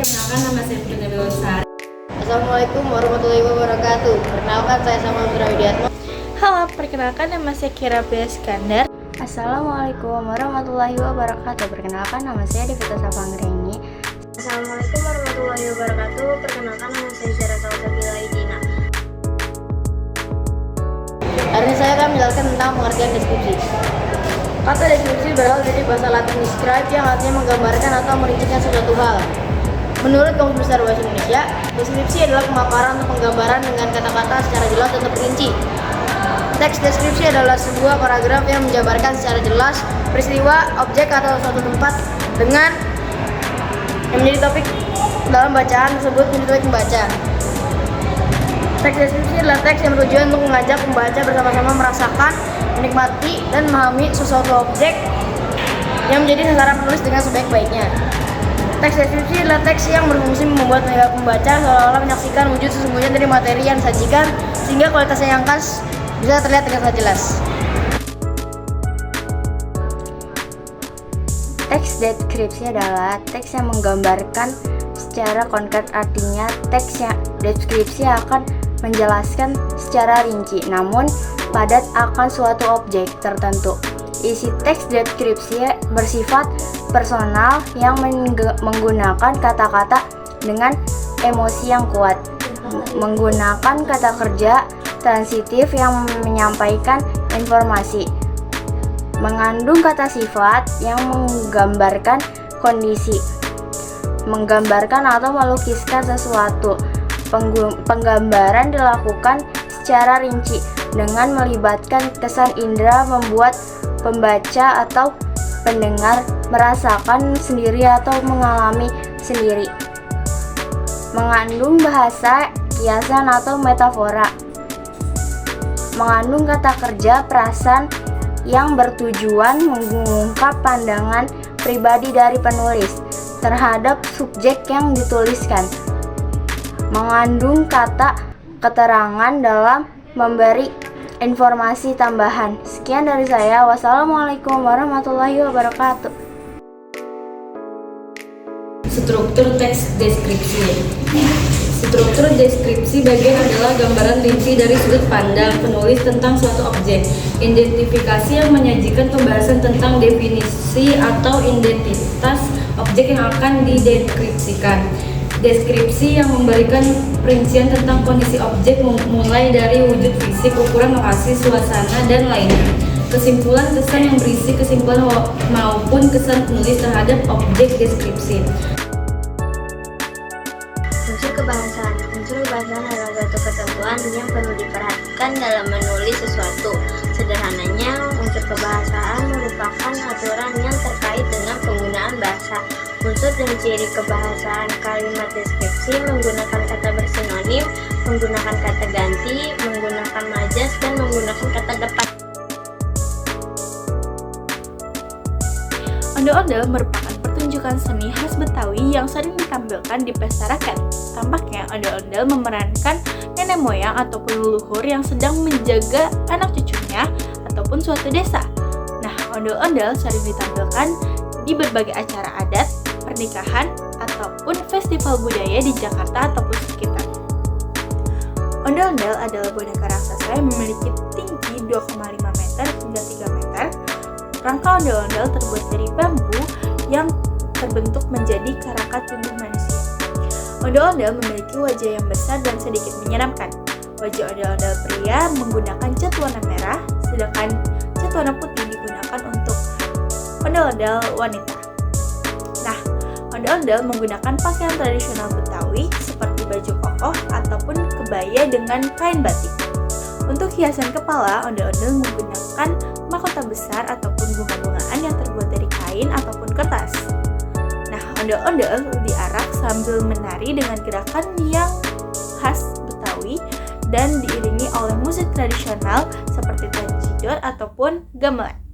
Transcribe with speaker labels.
Speaker 1: Perkenalkan, nama saya Putri Nabila Lestari.
Speaker 2: Assalamualaikum warahmatullahi wabarakatuh. Perkenalkan, saya Samuel Putra Widiatmo.
Speaker 3: Halo, perkenalkan nama saya Kira Iskandar. Assalamualaikum warahmatullahi wabarakatuh. Perkenalkan nama saya Devita Sapangreni.
Speaker 4: Assalamualaikum warahmatullahi wabarakatuh. Perkenalkan nama saya Zara Salsabila Idina.
Speaker 2: Hari ini saya akan menjelaskan tentang pengertian deskripsi. Kata deskripsi berasal dari bahasa Latin describe yang artinya menggambarkan atau merincikan sesuatu hal. Menurut Kamus Besar Bahasa Indonesia, deskripsi adalah pemaparan atau penggambaran dengan kata-kata secara jelas dan terperinci. Teks deskripsi adalah sebuah paragraf yang menjabarkan secara jelas peristiwa, objek, atau suatu tempat dengan yang menjadi topik dalam bacaan tersebut menjadi topik pembaca. Teks deskripsi adalah teks yang bertujuan untuk mengajak pembaca bersama-sama merasakan, menikmati, dan memahami sesuatu objek yang menjadi sasaran penulis dengan sebaik-baiknya. Teks deskripsi adalah teks yang berfungsi membuat pembaca seolah-olah menyaksikan wujud sesungguhnya dari materi yang disajikan sehingga kualitasnya yang khas bisa terlihat dengan sangat jelas.
Speaker 3: Teks deskripsi adalah teks yang menggambarkan secara konkret, artinya teks yang deskripsi akan menjelaskan secara rinci namun padat akan suatu objek tertentu. Isi teks deskripsi bersifat personal yang menggunakan kata-kata dengan emosi yang kuat, menggunakan kata kerja transitif yang menyampaikan informasi, mengandung kata sifat yang menggambarkan kondisi, menggambarkan atau melukiskan sesuatu. Penggambaran dilakukan secara rinci dengan melibatkan kesan indera, membuat pembaca atau pendengar merasakan sendiri atau mengalami sendiri. Mengandung bahasa, kiasan atau metafora. Mengandung kata kerja perasaan yang bertujuan mengungkap pandangan pribadi dari penulis terhadap subjek yang dituliskan. Mengandung kata keterangan dalam memberi informasi tambahan. Sekian dari saya. Wassalamualaikum warahmatullahi wabarakatuh.
Speaker 1: Struktur teks deskripsi. Struktur deskripsi bagian adalah gambaran rinci dari sudut pandang penulis tentang suatu objek. Identifikasi yang menyajikan pembahasan tentang definisi atau identitas objek yang akan dideskripsikan. Deskripsi yang memberikan perincian tentang kondisi objek mulai dari wujud fisik, ukuran, lokasi, suasana, dan lainnya. Kesimpulan, kesan yang berisi kesimpulan maupun kesan penulis terhadap objek deskripsi.
Speaker 4: Unsur kebahasaan adalah suatu ketentuan yang perlu diperhatikan dalam menulis sesuatu. Sederhananya, unsur kebahasaan merupakan aturan yang terkait dengan penggunaan bahasa. Unsur dan ciri kebahasaan kalimat deskripsi menggunakan kata bersinonim, menggunakan kata ganti, menggunakan majas, dan menggunakan kata depan.
Speaker 3: Ondel-ondel merupakan pertunjukan seni khas Betawi yang sering ditampilkan di pesta rakyat. Tampaknya ondel-ondel memerankan nenek moyang ataupun leluhur yang sedang menjaga anak cucunya ataupun suatu desa. Nah, ondel-ondel sering ditampilkan di berbagai acara adat, pernikahan, ataupun festival budaya di Jakarta ataupun sekitar. Ondel-ondel adalah boneka raksasa yang memiliki tinggi 2,5 meter hingga 3 meter. Rangka ondel-ondel terbuat dari bambu yang terbentuk menjadi karakat tubuh manusia. Ondel-ondel memiliki wajah yang besar dan sedikit menyeramkan. Wajah ondel-ondel pria menggunakan cat warna merah, sedangkan cat warna putih digunakan untuk ondel-ondel wanita. Nah, ondel-ondel menggunakan pakaian tradisional Betawi seperti baju kokoh ataupun kebaya dengan kain batik. Untuk hiasan kepala, ondel-ondel menggunakan mahkota besar ataupun bunga-bungaan yang terbuat dari kain ataupun kertas. Nah, ondel-ondel diarak sambil menari dengan gerakan yang khas Betawi dan diiringi oleh musik tradisional seperti tanjidor ataupun gamelan.